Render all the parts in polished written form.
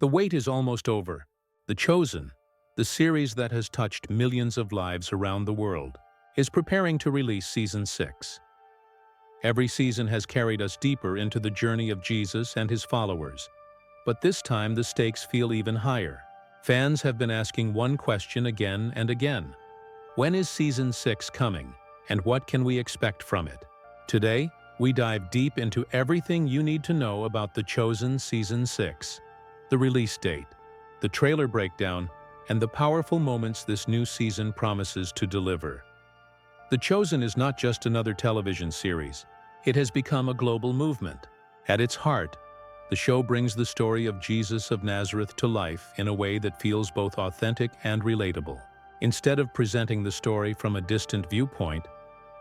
The wait is almost over. The Chosen, the series that has touched millions of lives around the world, is preparing to release Season 6. Every season has carried us deeper into the journey of Jesus and his followers, but this time the stakes feel even higher. Fans have been asking one question again and again. When is Season 6 coming, and what can we expect from it? Today, we dive deep into everything you need to know about The Chosen Season 6, the release date, the trailer breakdown, and the powerful moments this new season promises to deliver. The Chosen is not just another television series. It has become a global movement. At its heart, the show brings the story of Jesus of Nazareth to life in a way that feels both authentic and relatable. Instead of presenting the story from a distant viewpoint,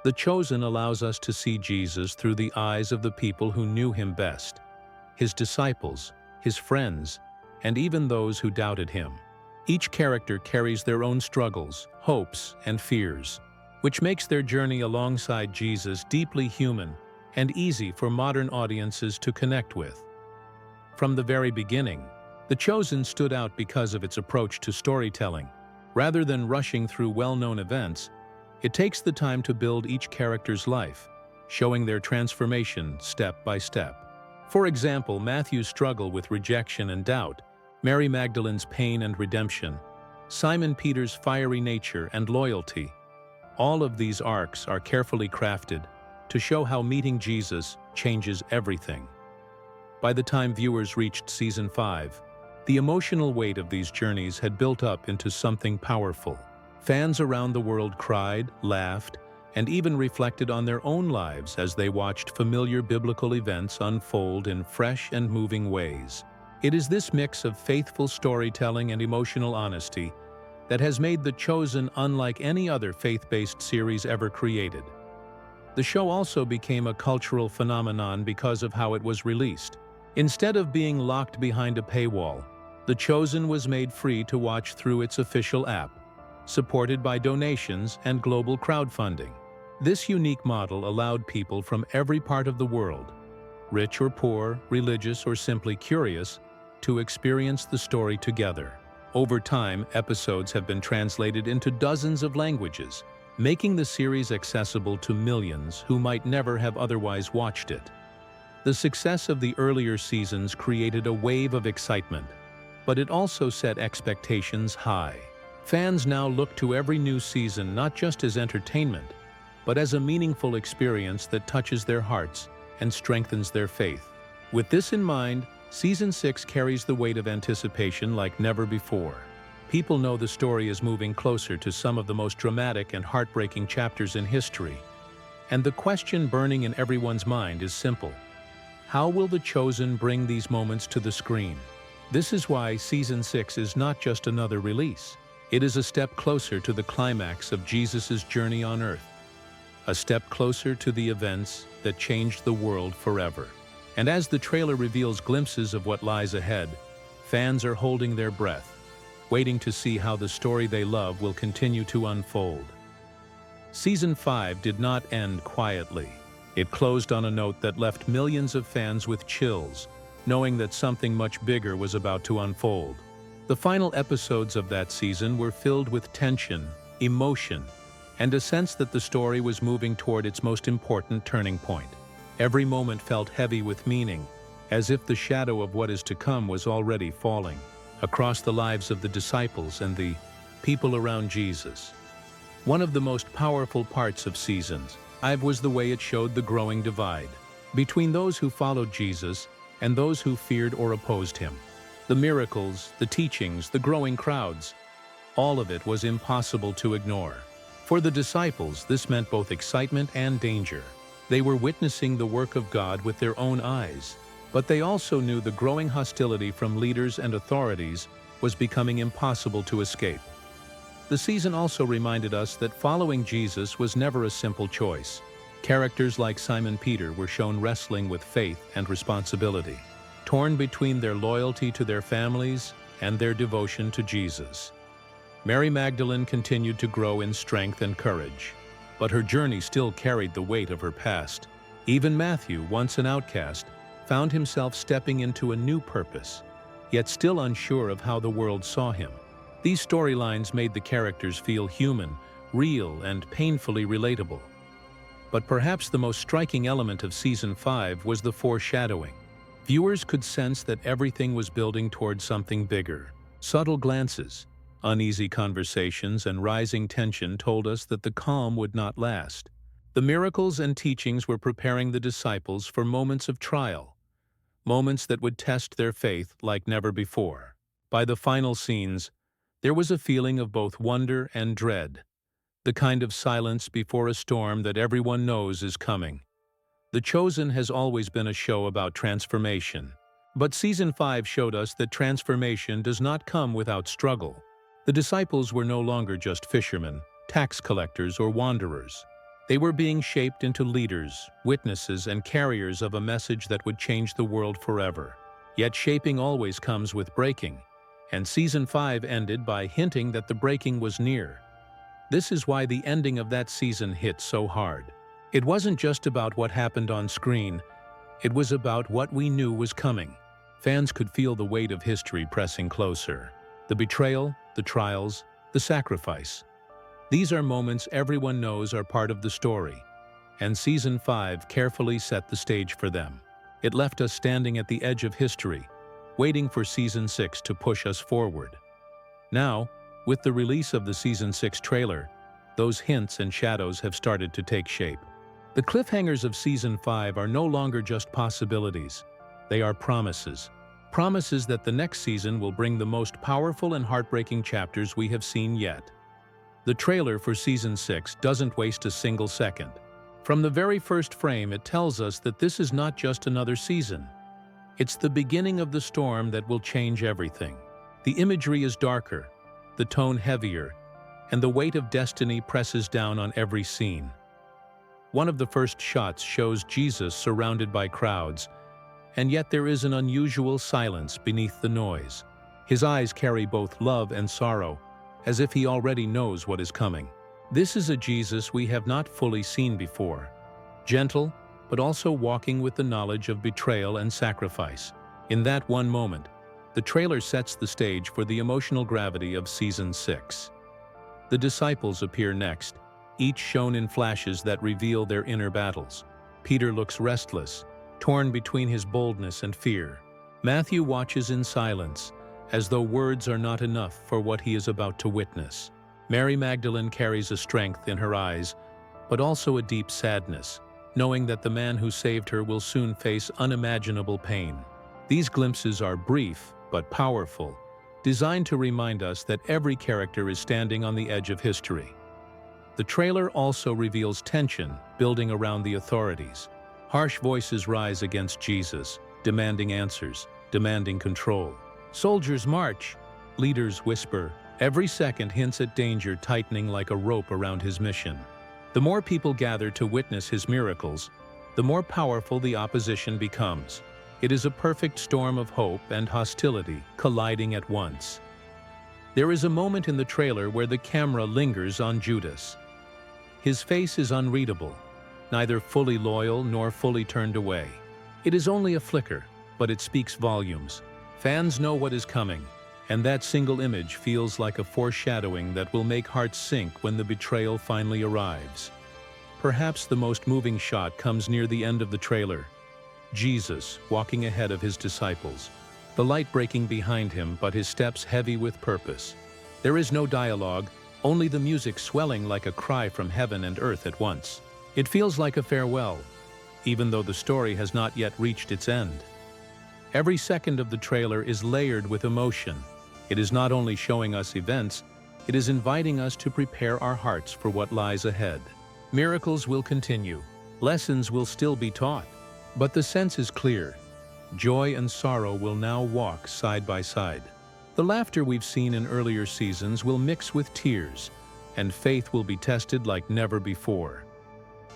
The Chosen allows us to see Jesus through the eyes of the people who knew him best, his disciples, his friends, and even those who doubted him. Each character carries their own struggles, hopes, and fears, which makes their journey alongside Jesus deeply human and easy for modern audiences to connect with. From the very beginning, The Chosen stood out because of its approach to storytelling. Rather than rushing through well-known events, it takes the time to build each character's life, showing their transformation step by step. For example, Matthew's struggle with rejection and doubt, Mary Magdalene's pain and redemption, Simon Peter's fiery nature and loyalty. All of these arcs are carefully crafted to show how meeting Jesus changes everything. By the time viewers reached Season 5, the emotional weight of these journeys had built up into something powerful. Fans around the world cried, laughed, and even reflected on their own lives as they watched familiar biblical events unfold in fresh and moving ways. It is this mix of faithful storytelling and emotional honesty that has made The Chosen unlike any other faith-based series ever created. The show also became a cultural phenomenon because of how it was released. Instead of being locked behind a paywall, The Chosen was made free to watch through its official app, supported by donations and global crowdfunding. This unique model allowed people from every part of the world, rich or poor, religious or simply curious, to experience the story together. Over time, episodes have been translated into dozens of languages, making the series accessible to millions who might never have otherwise watched it. The success of the earlier seasons created a wave of excitement, but it also set expectations high. Fans now look to every new season not just as entertainment, but as a meaningful experience that touches their hearts and strengthens their faith. With this in mind, Season 6 carries the weight of anticipation like never before. People know the story is moving closer to some of the most dramatic and heartbreaking chapters in history. And the question burning in everyone's mind is simple. How will The Chosen bring these moments to the screen? This is why Season 6 is not just another release. It is a step closer to the climax of Jesus' journey on earth. A step closer to the events that changed the world forever. And as the trailer reveals glimpses of what lies ahead, fans are holding their breath, waiting to see how the story they love will continue to unfold. Season 5 did not end quietly. It closed on a note that left millions of fans with chills, knowing that something much bigger was about to unfold. The final episodes of that season were filled with tension, emotion, and a sense that the story was moving toward its most important turning point. Every moment felt heavy with meaning, as if the shadow of what is to come was already falling across the lives of the disciples and the people around Jesus. One of the most powerful parts of Seasons 5 was the way it showed the growing divide between those who followed Jesus and those who feared or opposed him. The miracles, the teachings, the growing crowds, all of it was impossible to ignore. For the disciples, this meant both excitement and danger. They were witnessing the work of God with their own eyes, but they also knew the growing hostility from leaders and authorities was becoming impossible to escape. The season also reminded us that following Jesus was never a simple choice. Characters like Simon Peter were shown wrestling with faith and responsibility, torn between their loyalty to their families and their devotion to Jesus. Mary Magdalene continued to grow in strength and courage, but her journey still carried the weight of her past. Even Matthew, once an outcast, found himself stepping into a new purpose, yet still unsure of how the world saw him. These storylines made the characters feel human, real, and painfully relatable. But perhaps the most striking element of Season 5 was the foreshadowing. Viewers could sense that everything was building toward something bigger. Subtle glances, uneasy conversations, and rising tension told us that the calm would not last. The miracles and teachings were preparing the disciples for moments of trial, moments that would test their faith like never before. By the final scenes, there was a feeling of both wonder and dread, the kind of silence before a storm that everyone knows is coming. The Chosen has always been a show about transformation, but Season 5 showed us that transformation does not come without struggle. The disciples were no longer just fishermen, tax collectors, or wanderers. They were being shaped into leaders, witnesses, and carriers of a message that would change the world forever. Yet shaping always comes with breaking, and Season 5 ended by hinting that the breaking was near. This is why the ending of that season hit so hard. It wasn't just about what happened on screen, it was about what we knew was coming. Fans could feel the weight of history pressing closer. The betrayal, the trials, the sacrifice. These are moments everyone knows are part of the story, and Season 5 carefully set the stage for them. It left us standing at the edge of history, waiting for Season 6 to push us forward. Now, with the release of the Season 6 trailer, those hints and shadows have started to take shape. The cliffhangers of Season 5 are no longer just possibilities. They are promises. Promises that the next season will bring the most powerful and heartbreaking chapters we have seen yet. The trailer for Season 6 doesn't waste a single second. From the very first frame, it tells us that this is not just another season. It's the beginning of the storm that will change everything. The imagery is darker, the tone heavier, and the weight of destiny presses down on every scene. One of the first shots shows Jesus surrounded by crowds, and yet there is an unusual silence beneath the noise. His eyes carry both love and sorrow, as if he already knows what is coming. This is a Jesus we have not fully seen before. Gentle, but also walking with the knowledge of betrayal and sacrifice. In that one moment, the trailer sets the stage for the emotional gravity of Season 6. The disciples appear next, each shown in flashes that reveal their inner battles. Peter looks restless, torn between his boldness and fear. Matthew watches in silence, as though words are not enough for what he is about to witness. Mary Magdalene carries a strength in her eyes, but also a deep sadness, knowing that the man who saved her will soon face unimaginable pain. These glimpses are brief but powerful, designed to remind us that every character is standing on the edge of history. The trailer also reveals tension building around the authorities. Harsh voices rise against Jesus, demanding answers, demanding control. Soldiers march, leaders whisper. Every second hints at danger tightening like a rope around his mission. The more people gather to witness his miracles, the more powerful the opposition becomes. It is a perfect storm of hope and hostility colliding at once. There is a moment in the trailer where the camera lingers on Judas. His face is unreadable, neither fully loyal nor fully turned away. It is only a flicker, but it speaks volumes. Fans know what is coming, and that single image feels like a foreshadowing that will make hearts sink when the betrayal finally arrives. Perhaps the most moving shot comes near the end of the trailer. Jesus walking ahead of his disciples, the light breaking behind him but his steps heavy with purpose. There is no dialogue, only the music swelling like a cry from heaven and earth at once. It feels like a farewell, even though the story has not yet reached its end. Every second of the trailer is layered with emotion. It is not only showing us events, it is inviting us to prepare our hearts for what lies ahead. Miracles will continue, lessons will still be taught, but the sense is clear. Joy and sorrow will now walk side by side. The laughter we've seen in earlier seasons will mix with tears, and faith will be tested like never before.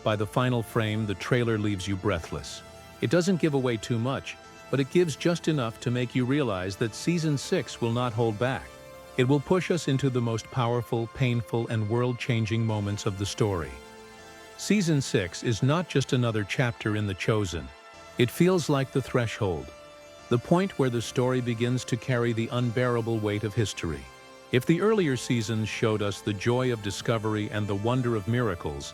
By the final frame, the trailer leaves you breathless. It doesn't give away too much, but it gives just enough to make you realize that Season 6 will not hold back. It will push us into the most powerful, painful, and world-changing moments of the story. Season 6 is not just another chapter in The Chosen. It feels like the threshold, the point where the story begins to carry the unbearable weight of history. If the earlier seasons showed us the joy of discovery and the wonder of miracles,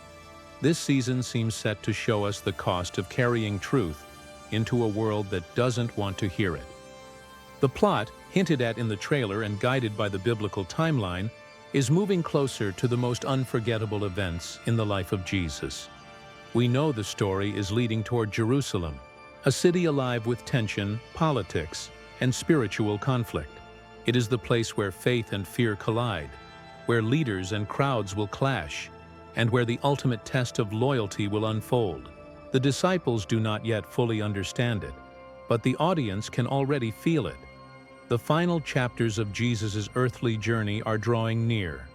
this season seems set to show us the cost of carrying truth into a world that doesn't want to hear it. The plot, hinted at in the trailer and guided by the biblical timeline, is moving closer to the most unforgettable events in the life of Jesus. We know the story is leading toward Jerusalem, a city alive with tension, politics, and spiritual conflict. It is the place where faith and fear collide, where leaders and crowds will clash, and where the ultimate test of loyalty will unfold. The disciples do not yet fully understand it, but the audience can already feel it. The final chapters of Jesus' earthly journey are drawing near.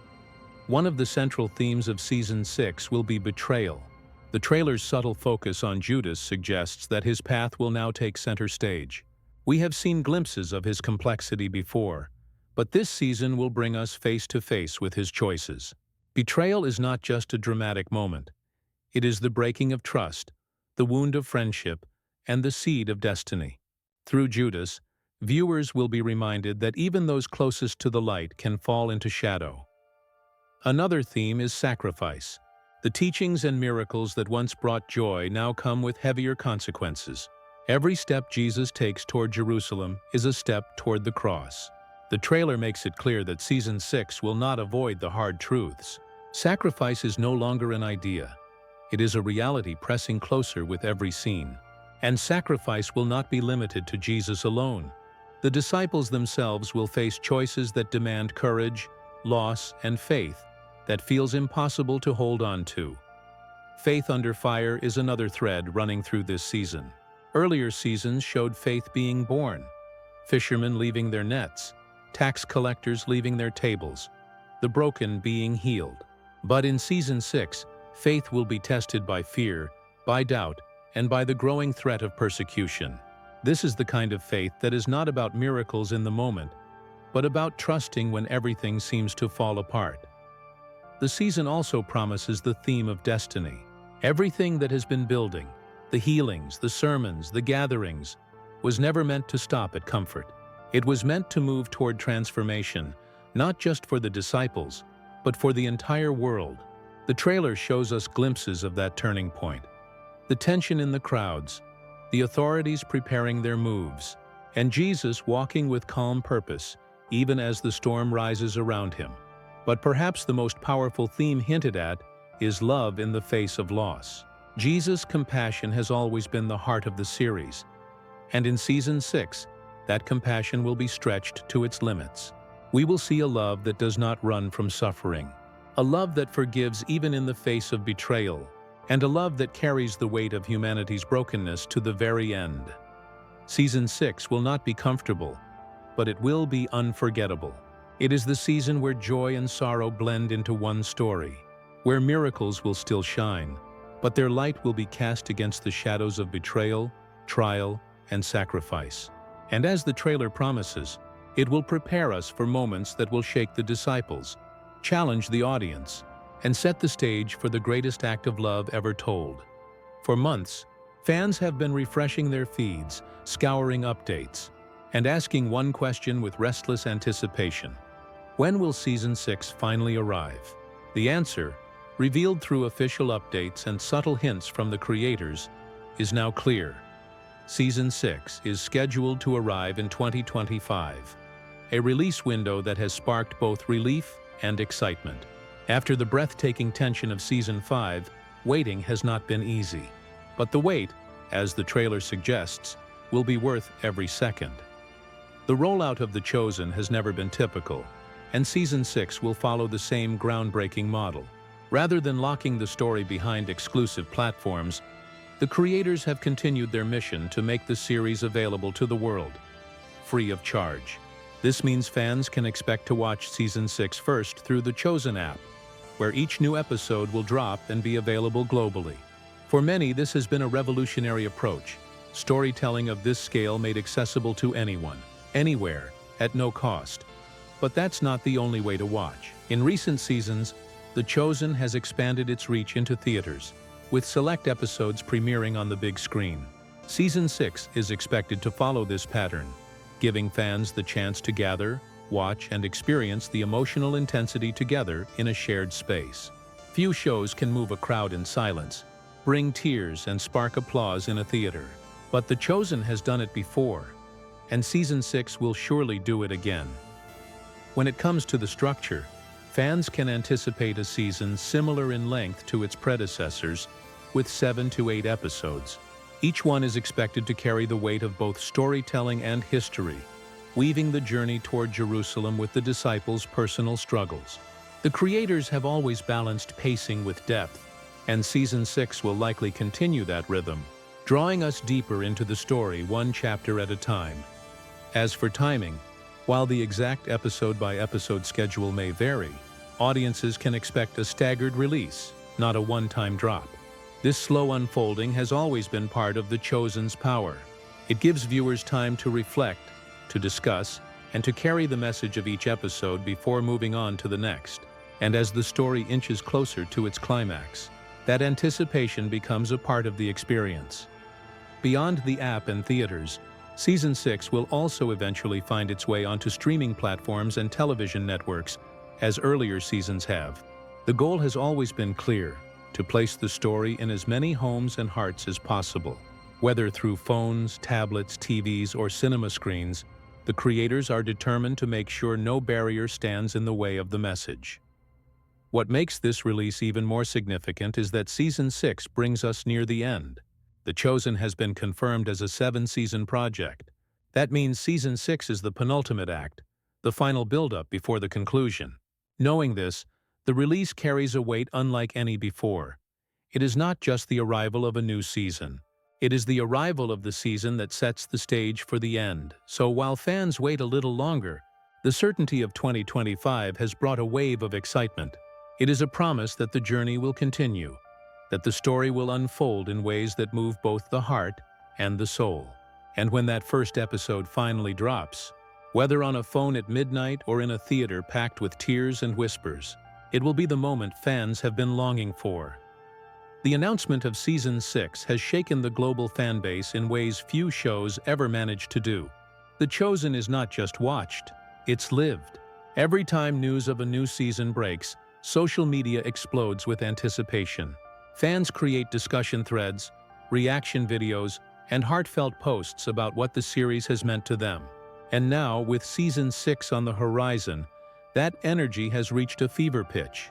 One of the central themes of Season 6 will be betrayal. The trailer's subtle focus on Judas suggests that his path will now take center stage. We have seen glimpses of his complexity before, but this season will bring us face to face with his choices. Betrayal is not just a dramatic moment. It is the breaking of trust, the wound of friendship, and the seed of destiny. Through Judas, viewers will be reminded that even those closest to the light can fall into shadow. Another theme is sacrifice. The teachings and miracles that once brought joy now come with heavier consequences. Every step Jesus takes toward Jerusalem is a step toward the cross. The trailer makes it clear that Season 6 will not avoid the hard truths. Sacrifice is no longer an idea. It is a reality pressing closer with every scene. And sacrifice will not be limited to Jesus alone. The disciples themselves will face choices that demand courage, loss, and faith that feels impossible to hold on to. Faith under fire is another thread running through this season. Earlier seasons showed faith being born, fishermen leaving their nets, tax collectors leaving their tables, the broken being healed. But in Season 6, faith will be tested by fear, by doubt, and by the growing threat of persecution. This is the kind of faith that is not about miracles in the moment, but about trusting when everything seems to fall apart. The season also promises the theme of destiny. Everything that has been building, the healings, the sermons, the gatherings, was never meant to stop at comfort. It was meant to move toward transformation, not just for the disciples, but for the entire world. The trailer shows us glimpses of that turning point. The tension in the crowds, the authorities preparing their moves, and Jesus walking with calm purpose, even as the storm rises around him. But perhaps the most powerful theme hinted at is love in the face of loss. Jesus' compassion has always been the heart of the series, and in Season 6, that compassion will be stretched to its limits. We will see a love that does not run from suffering, a love that forgives even in the face of betrayal, and a love that carries the weight of humanity's brokenness to the very end. Season 6 will not be comfortable, but it will be unforgettable. It is the season where joy and sorrow blend into one story, where miracles will still shine, but their light will be cast against the shadows of betrayal, trial, and sacrifice. And as the trailer promises, it will prepare us for moments that will shake the disciples, challenge the audience, and set the stage for the greatest act of love ever told. For months, fans have been refreshing their feeds, scouring updates, and asking one question with restless anticipation: when will Season 6 finally arrive? The answer, revealed through official updates and subtle hints from the creators, is now clear. Season 6 is scheduled to arrive in 2025, a release window that has sparked both relief and excitement. After the breathtaking tension of Season 5, waiting has not been easy. But the wait, as the trailer suggests, will be worth every second. The rollout of The Chosen has never been typical, and Season 6 will follow the same groundbreaking model. Rather than locking the story behind exclusive platforms, the creators have continued their mission to make the series available to the world, free of charge. This means fans can expect to watch Season 6 first through the Chosen app, where each new episode will drop and be available globally. For many, this has been a revolutionary approach, storytelling of this scale made accessible to anyone, anywhere, at no cost. But that's not the only way to watch. In recent seasons, The Chosen has expanded its reach into theaters, with select episodes premiering on the big screen. Season 6 is expected to follow this pattern, giving fans the chance to gather, watch, and experience the emotional intensity together in a shared space. Few shows can move a crowd in silence, bring tears, and spark applause in a theater. But The Chosen has done it before, and Season 6 will surely do it again. When it comes to the structure, fans can anticipate a season similar in length to its predecessors, with 7 to 8 episodes. Each one is expected to carry the weight of both storytelling and history, weaving the journey toward Jerusalem with the disciples' personal struggles. The creators have always balanced pacing with depth, and Season 6 will likely continue that rhythm, drawing us deeper into the story one chapter at a time. As for timing, while the exact episode-by-episode schedule may vary, audiences can expect a staggered release, not a one-time drop. This slow unfolding has always been part of The Chosen's power. It gives viewers time to reflect, to discuss, and to carry the message of each episode before moving on to the next. And as the story inches closer to its climax, that anticipation becomes a part of the experience. Beyond the app and theaters, Season 6 will also eventually find its way onto streaming platforms and television networks, as earlier seasons have. The goal has always been clear: to place the story in as many homes and hearts as possible. Whether through phones, tablets, TVs, or cinema screens, the creators are determined to make sure no barrier stands in the way of the message. What makes this release even more significant is that Season 6 brings us near the end. The Chosen has been confirmed as a 7-season project. That means Season 6 is the penultimate act, the final build-up before the conclusion. Knowing this, the release carries a weight unlike any before. It is not just the arrival of a new season. It is the arrival of the season that sets the stage for the end. So while fans wait a little longer, the certainty of 2025 has brought a wave of excitement. It is a promise that the journey will continue, that the story will unfold in ways that move both the heart and the soul. And when that first episode finally drops, whether on a phone at midnight or in a theater packed with tears and whispers, it will be the moment fans have been longing for. The announcement of Season 6 has shaken the global fan base in ways few shows ever managed to do. The Chosen is not just watched, it's lived. Every time news of a new season breaks, social media explodes with anticipation. Fans create discussion threads, reaction videos, and heartfelt posts about what the series has meant to them. And now, with Season 6 on the horizon, that energy has reached a fever pitch.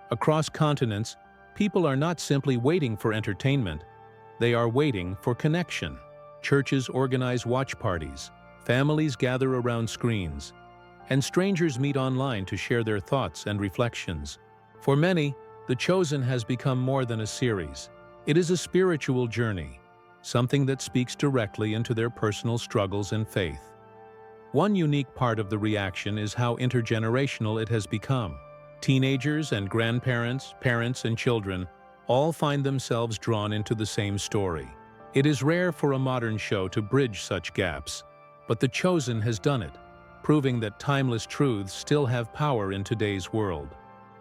Across continents, people are not simply waiting for entertainment, they are waiting for connection. Churches organize watch parties, families gather around screens, and strangers meet online to share their thoughts and reflections. For many, The Chosen has become more than a series. It is a spiritual journey, something that speaks directly into their personal struggles and faith. One unique part of the reaction is how intergenerational it has become. Teenagers and grandparents, parents and children all find themselves drawn into the same story. It is rare for a modern show to bridge such gaps, but The Chosen has done it, proving that timeless truths still have power in today's world.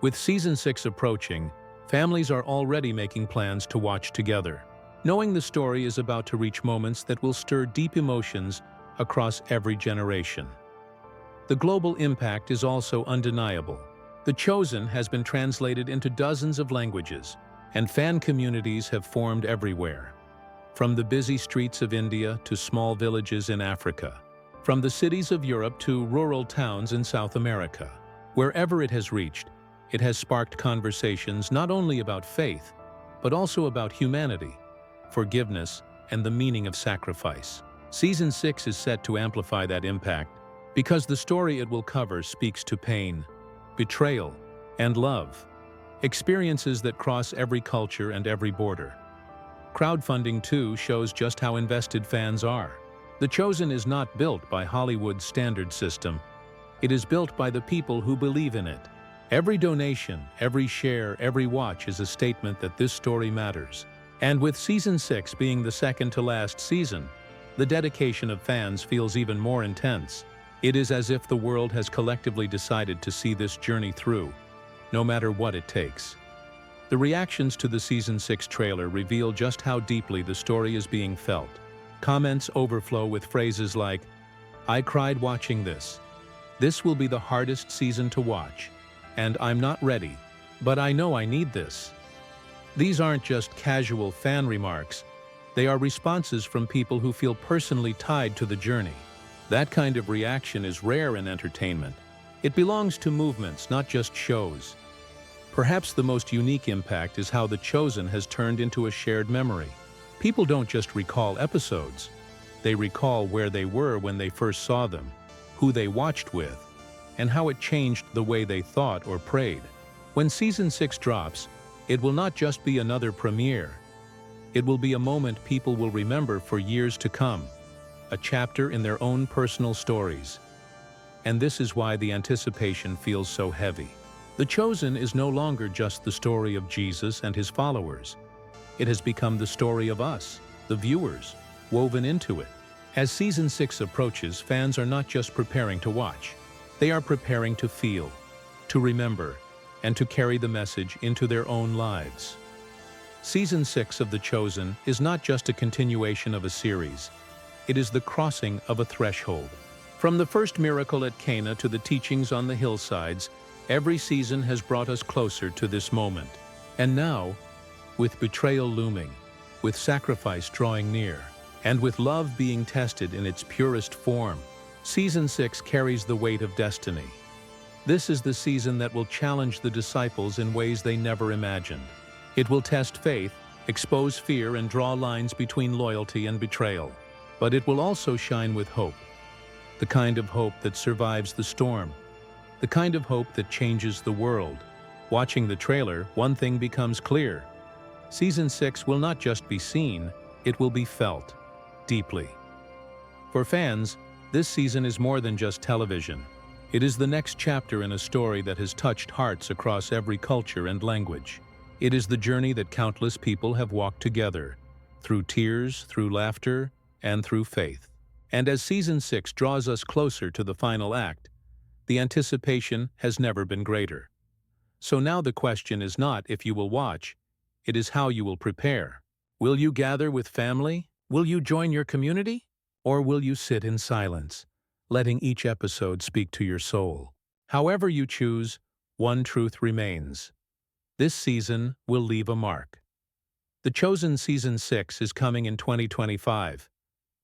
With Season 6 approaching, families are already making plans to watch together, knowing the story is about to reach moments that will stir deep emotions across every generation. The global impact is also undeniable. The Chosen has been translated into dozens of languages, and fan communities have formed everywhere. From the busy streets of India to small villages in Africa, from the cities of Europe to rural towns in South America. Wherever it has reached, it has sparked conversations not only about faith, but also about humanity, forgiveness, and the meaning of sacrifice. Season 6 is set to amplify that impact because the story it will cover speaks to pain, betrayal, and love, experiences that cross every culture and every border. Crowdfunding, too, shows just how invested fans are. The Chosen is not built by Hollywood's standard system. It is built by the people who believe in it. Every donation, every share, every watch is a statement that this story matters. And with Season 6 being the second to last season, the dedication of fans feels even more intense. It is as if the world has collectively decided to see this journey through, no matter what it takes. The reactions to the Season 6 trailer reveal just how deeply the story is being felt. Comments overflow with phrases like, "I cried watching this," "This will be the hardest season to watch," and "I'm not ready, but I know I need this." These aren't just casual fan remarks. They are responses from people who feel personally tied to the journey. That kind of reaction is rare in entertainment. It belongs to movements, not just shows. Perhaps the most unique impact is how The Chosen has turned into a shared memory. People don't just recall episodes. They recall where they were when they first saw them, who they watched with, and how it changed the way they thought or prayed. When Season 6 drops, it will not just be another premiere. It will be a moment people will remember for years to come, a chapter in their own personal stories. And this is why the anticipation feels so heavy. The Chosen is no longer just the story of Jesus and his followers. It has become the story of us, the viewers, woven into it. As Season 6 approaches, fans are not just preparing to watch. They are preparing to feel, to remember, and to carry the message into their own lives. Season 6 of The Chosen is not just a continuation of a series. It is the crossing of a threshold. From the first miracle at Cana to the teachings on the hillsides, every season has brought us closer to this moment. And now, with betrayal looming, with sacrifice drawing near, and with love being tested in its purest form, Season 6 carries the weight of destiny. This is the season that will challenge the disciples in ways they never imagined. It will test faith, expose fear, and draw lines between loyalty and betrayal. But it will also shine with hope. The kind of hope that survives the storm. The kind of hope that changes the world. Watching the trailer, one thing becomes clear. Season 6 will not just be seen, it will be felt, deeply. For fans, this season is more than just television. It is the next chapter in a story that has touched hearts across every culture and language. It is the journey that countless people have walked together, through tears, through laughter, and through faith. And as Season 6 draws us closer to the final act, the anticipation has never been greater. So now the question is not if you will watch, it is how you will prepare. Will you gather with family? Will you join your community? Or will you sit in silence, letting each episode speak to your soul? However you choose, one truth remains. This season will leave a mark. The Chosen Season 6 is coming in 2025.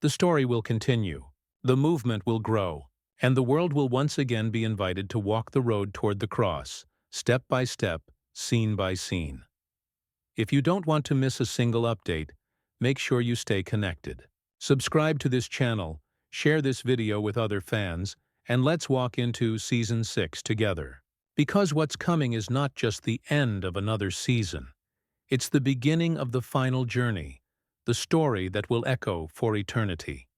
The story will continue, the movement will grow, and the world will once again be invited to walk the road toward the cross, step by step, scene by scene. If you don't want to miss a single update, make sure you stay connected. Subscribe to this channel, share this video with other fans, and let's walk into Season 6 together. Because what's coming is not just the end of another season. It's the beginning of the final journey, the story that will echo for eternity.